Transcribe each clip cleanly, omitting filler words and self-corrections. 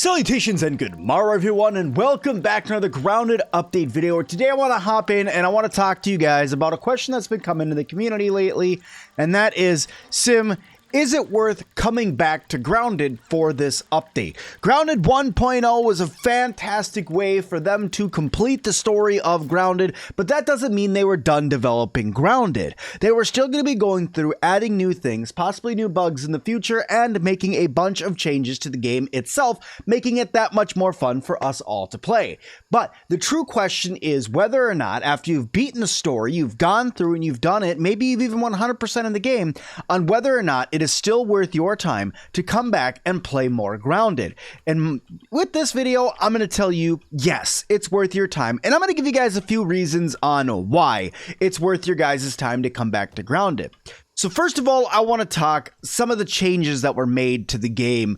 Salutations and good morrow everyone, and welcome back to another Grounded update video. Today I want to hop in and I want to talk to you guys about a question that's been coming to the community lately, and that is, Sim, is it worth coming back to Grounded for this update? Grounded 1.0 was a fantastic way for them to complete the story of Grounded, but that doesn't mean they were done developing Grounded. They were still going to be going through adding new things, possibly new bugs in the future, and making a bunch of changes to the game itself, making it that much more fun for us all to play. But the true question is whether or not, after you've beaten the story, you've gone through and you've done it, maybe you've even 100% in the game, on whether or not it is still worth your time to come back and play more Grounded. And with this video, I'm going to tell you, yes, it's worth your time. And I'm going to give you guys a few reasons on why it's worth your guys' time to come back to Grounded. So first of all, I want to talk some of the changes that were made to the game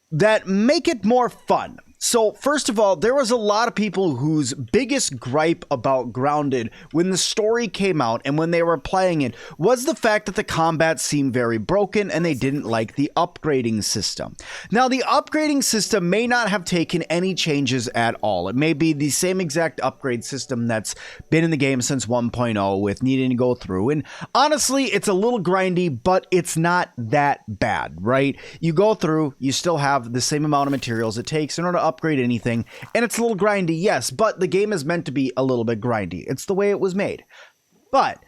that make it more fun. So first of all, there was a lot of people whose biggest gripe about Grounded when the story came out and when they were playing it was the fact that the combat seemed very broken and they didn't like the upgrading system. Now, the upgrading system may not have taken any changes at all. It may be the same exact upgrade system that's been in the game since 1.0 with needing to go through. And honestly, it's a little grindy, but it's not that bad, right? You go through, you still have the same amount of materials it takes in order to upgrade anything, and it's a little grindy, yes, but the game is meant to be a little bit grindy. It's the way it was made. But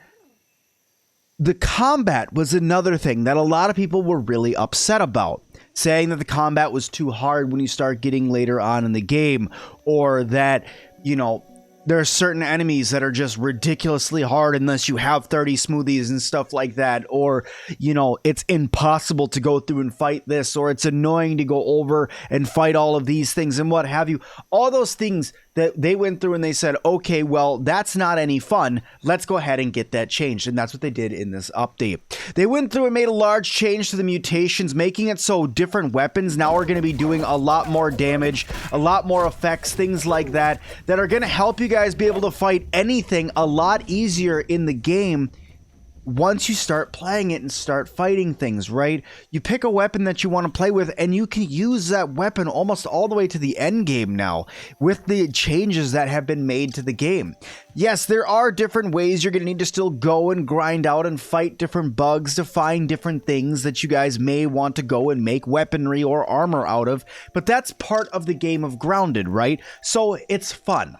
the combat was another thing that a lot of people were really upset about, saying that the combat was too hard when you start getting later on in the game, or that, you know, there are certain enemies that are just ridiculously hard unless you have 30 smoothies and stuff like that, or, you know, it's impossible to go through and fight this, or it's annoying to go over and fight all of these things and what have you. All those things that they went through and they said, okay, well, that's not any fun. Let's go ahead and get that changed. And that's what they did in this update. They went through and made a large change to the mutations, making it so different weapons now are going to be doing a lot more damage, a lot more effects, things like that, that are going to help you guys be able to fight anything a lot easier in the game once you start playing it and start fighting things, right? You pick a weapon that you want to play with and you can use that weapon almost all the way to the end game now with the changes that have been made to the game. Yes, there are different ways you're going to need to still go and grind out and fight different bugs to find different things that you guys may want to go and make weaponry or armor out of, but that's part of the game of Grounded, right? So it's fun.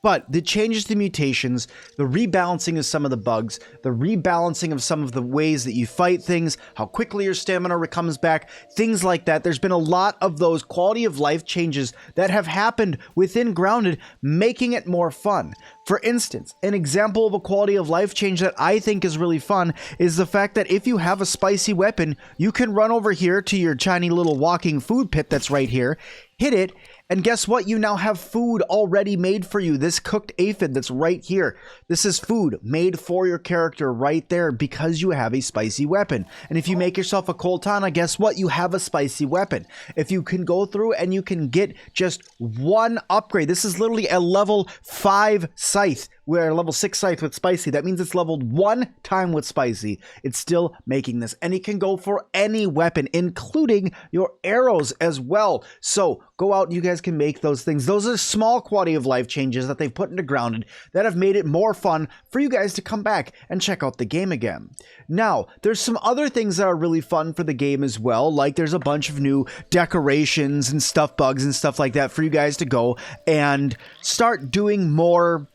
But the changes to mutations, the rebalancing of some of the bugs, the rebalancing of some of the ways that you fight things, how quickly your stamina comes back, things like that. There's been a lot of those quality of life changes that have happened within Grounded, making it more fun. For instance, an example of a quality of life change that I think is really fun is the fact that if you have a spicy weapon, you can run over here to your tiny little walking food pit that's right here, hit it, and guess what? You now have food already made for you. This cooked aphid that's right here. This is food made for your character right there because you have a spicy weapon. And if you make yourself a Colt, guess what? You have a spicy weapon. If you can go through and you can get just one upgrade. This is literally a level 5 scythe. We're level 6 scythe with spicy. That means it's leveled 1 time with spicy. It's still making this. And it can go for any weapon, including your arrows as well. So go out and you guys can make those things. Those are small quality of life changes that they've put into Grounded that have made it more fun for you guys to come back and check out the game again. Now, there's some other things that are really fun for the game as well. Like there's a bunch of new decorations and stuff, bugs and stuff like that for you guys to go and start doing more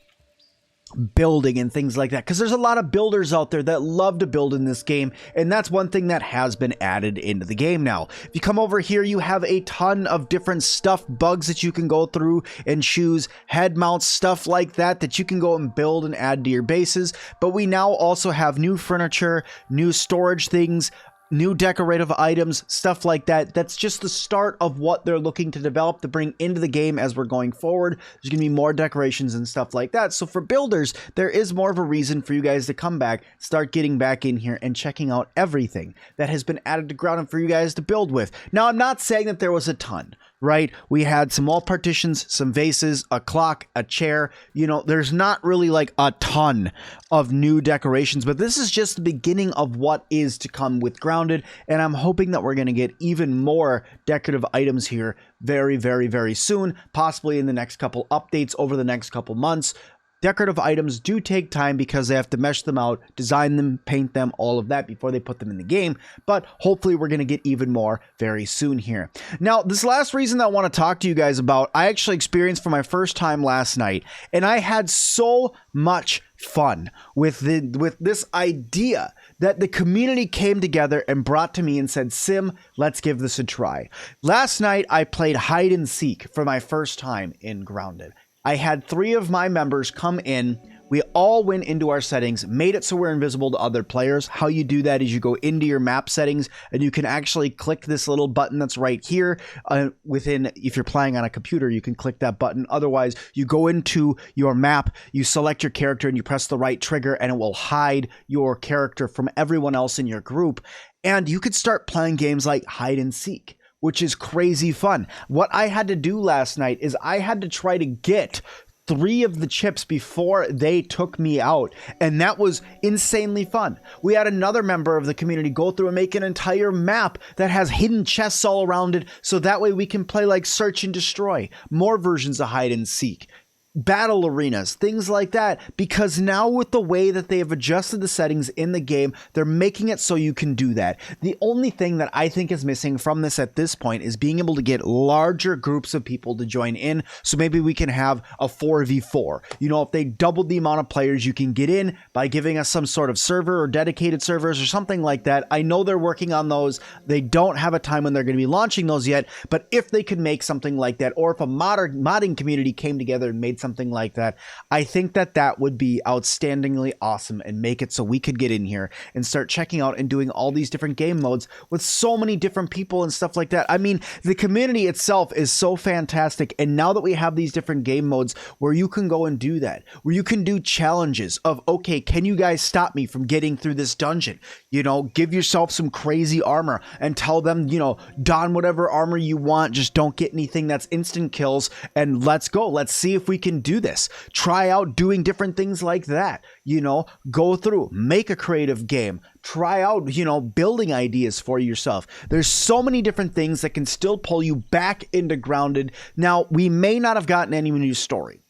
building and things like that, because there's a lot of builders out there that love to build in this game, and that's one thing that has been added into the game now. If you come over here, you have a ton of different stuff, bugs that you can go through and choose, head mounts, stuff like that you can go and build and add to your bases. But we now also have new furniture, new storage things, new decorative items, stuff like that. That's just the start of what they're looking to develop to bring into the game as we're going forward. There's going to be more decorations and stuff like that. So for builders, there is more of a reason for you guys to come back, start getting back in here and checking out everything that has been added to Grounded for you guys to build with. Now, I'm not saying that there was a ton. right? We had some wall partitions, some vases, a clock, a chair. You know, there's not really like a ton of new decorations, but this is just the beginning of what is to come with Grounded, and I'm hoping that we're going to get even more decorative items here very, very, very soon, possibly in the next couple updates over the next couple months. Decorative items do take time because they have to mesh them out, design them, paint them, all of that before they put them in the game. But hopefully we're going to get even more very soon here. Now, this last reason that I want to talk to you guys about, I actually experienced for my first time last night, and I had so much fun with this idea that the community came together and brought to me and said, Sim, let's give this a try. Last night, I played hide and seek for my first time in Grounded. I had 3 of my members come in. We all went into our settings, made it so we're invisible to other players. How you do that is you go into your map settings and you can actually click this little button that's right here within, if you're playing on a computer, you can click that button. Otherwise, you go into your map, you select your character and you press the right trigger and it will hide your character from everyone else in your group. And you could start playing games like hide and seek, which is crazy fun. What I had to do last night is I had to try to get 3 of the chips before they took me out, and that was insanely fun. We had another member of the community go through and make an entire map that has hidden chests all around it, so that way we can play like search and destroy, more versions of hide and seek, battle arenas, things like that, because now with the way that they have adjusted the settings in the game, they're making it so you can do that. The only thing that I think is missing from this at this point is being able to get larger groups of people to join in, so maybe we can have a 4v4. You know, if they doubled the amount of players you can get in by giving us some sort of server or dedicated servers or something like that. I know they're working on those. They don't have a time when they're going to be launching those yet, but if they could make something like that, or if a modding community came together and made something like that, I think that that would be outstandingly awesome and make it so we could get in here and start checking out and doing all these different game modes with so many different people and stuff like that. I mean, the community itself is so fantastic, and now that we have these different game modes where you can go and do that, where you can do challenges of, okay, can you guys stop me from getting through this dungeon? You know, give yourself some crazy armor and tell them, you know, don whatever armor you want, just don't get anything that's instant kills, and let's go. Let's see if we can do this. Try out doing different things like that. You know, go through, make a creative game, try out, you know, building ideas for yourself. There's so many different things that can still pull you back into Grounded. Now, we may not have gotten any new story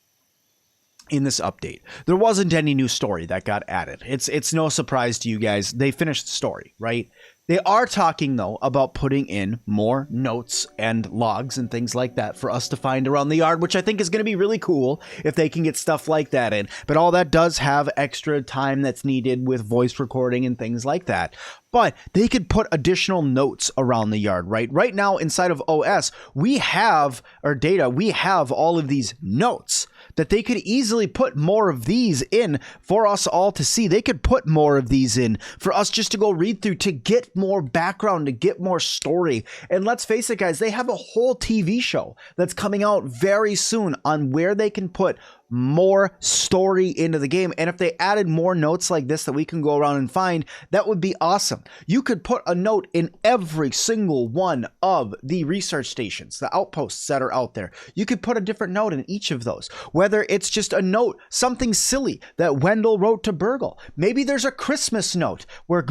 in this update. There wasn't any new story that got added. It's no surprise to you guys. They finished the story, right? They are talking, though, about putting in more notes and logs and things like that for us to find around the yard, which I think is going to be really cool if they can get stuff like that in. But all that does have extra time that's needed with voice recording and things like that. But they could put additional notes around the yard, right? Right now, inside of OS, we have, or data, we have all of these notes that they could easily put more of these in for us all to see. They could put more of these in for us just to go read through, to get more background, to get more story. And let's face it, guys, they have a whole TV show that's coming out very soon on where they can put more story into the game. And if they added more notes like this that we can go around and find, that would be awesome. You could put a note in every single one of the research stations, the outposts that are out there. You could put a different note in each of those, whether it's just a note, something silly that Wendell wrote to Burgle. Maybe there's a Christmas note where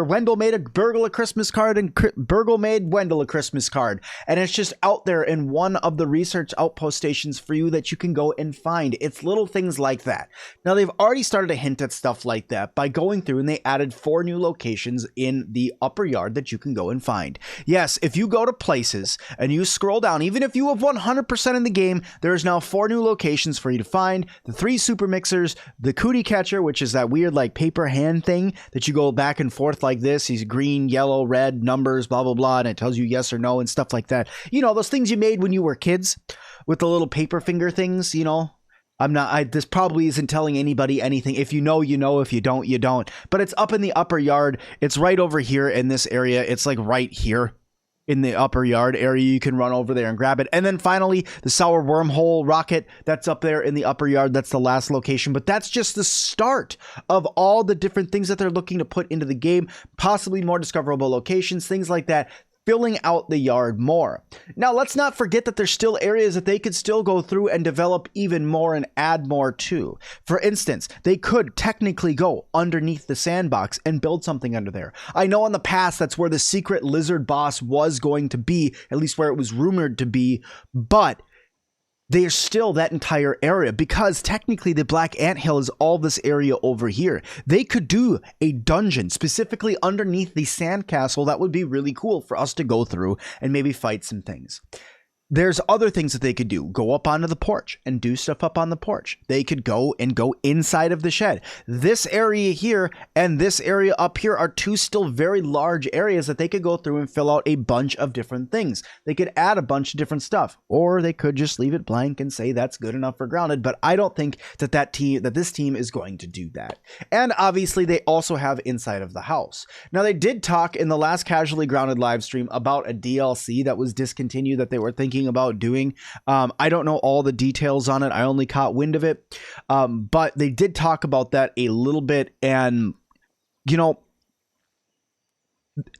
Wendell made a Burgle a Christmas card and Burgle made Wendell a Christmas card. And it's just out there in one of the research outpost stations for you that you can go and find. It's little things like that. Now, they've already started to hint at stuff like that by going through, and they added 4 new locations in the upper yard that you can go and find. Yes, if you go to places and you scroll down, even if you have 100% in the game, there is now 4 new locations for you to find. The 3 super mixers, the cootie catcher, which is that weird like paper hand thing that you go back and forth like this. He's green, yellow, red, numbers, blah, blah, blah, and it tells you yes or no and stuff like that. You know, those things you made when you were kids with the little paper finger things, you know. This probably isn't telling anybody anything. If you know, you know. If you don't, you don't. But it's up in the upper yard. It's right over here in this area. It's like right here in the upper yard area. You can run over there and grab it. And then finally, the sour wormhole rocket that's up there in the upper yard. That's the last location. But that's just the start of all the different things that they're looking to put into the game. Possibly more discoverable locations, things like that. filling out the yard more. Now, let's not forget that there's still areas that they could still go through and develop even more and add more to. For instance, they could technically go underneath the sandbox and build something under there. I know in the past that's where the secret lizard boss was going to be, at least where it was rumored to be, but there's still that entire area, because technically the Black Anthill is all this area over here. They could do a dungeon specifically underneath the sandcastle. That would be really cool for us to go through and maybe fight some things. There's other things that they could do. Go up onto the porch and do stuff up on the porch. They could go inside of the shed. This area here and this area up here are two still very large areas that they could go through and fill out a bunch of different things. They could add a bunch of different stuff, or they could just leave it blank and say that's good enough for Grounded. But I don't think that this team is going to do that. And obviously they also have inside of the house. Now, they did talk in the last Casually Grounded live stream about a DLC that was discontinued that they were thinking about doing. I don't know all the details on it. I only caught wind of it. But they did talk about that a little bit. And, you know,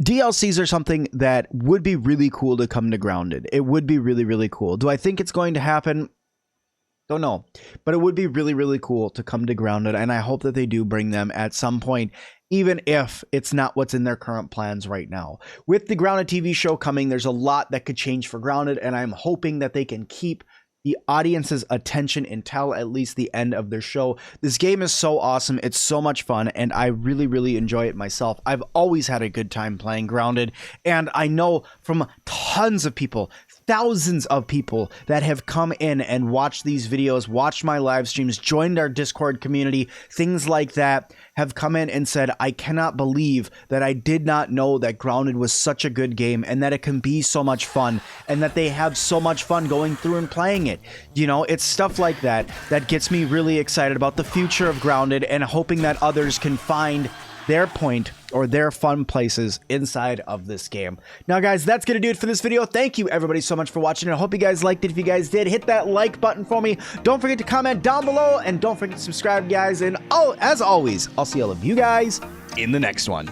DLCs are something that would be really cool to come to Grounded. It would be really, really cool. Do I think it's going to happen? Don't know. But it would be really, really cool to come to Grounded. And I hope that they do bring them at some point, even if it's not what's in their current plans right now. With the Grounded TV show coming, there's a lot that could change for Grounded, and I'm hoping that they can keep the audience's attention until at least the end of their show. This game is so awesome. It's so much fun, and I really, really enjoy it myself. I've always had a good time playing Grounded, and I know from tons of people, thousands of people that have come in and watched these videos, watched my live streams, joined our Discord community, things like that, have come in and said, I cannot believe that I did not know that Grounded was such a good game and that it can be so much fun and that they have so much fun going through and playing it. You know, it's stuff like that that gets me really excited about the future of Grounded and hoping that others can find their point or their fun places inside of this game. Now, guys, that's gonna do it for this video. Thank you everybody so much for watching. I hope you guys liked it. If you guys did, hit that like button for me. Don't forget to comment down below, and don't forget to subscribe, guys. And oh, as always, I'll see all of you guys in the next one.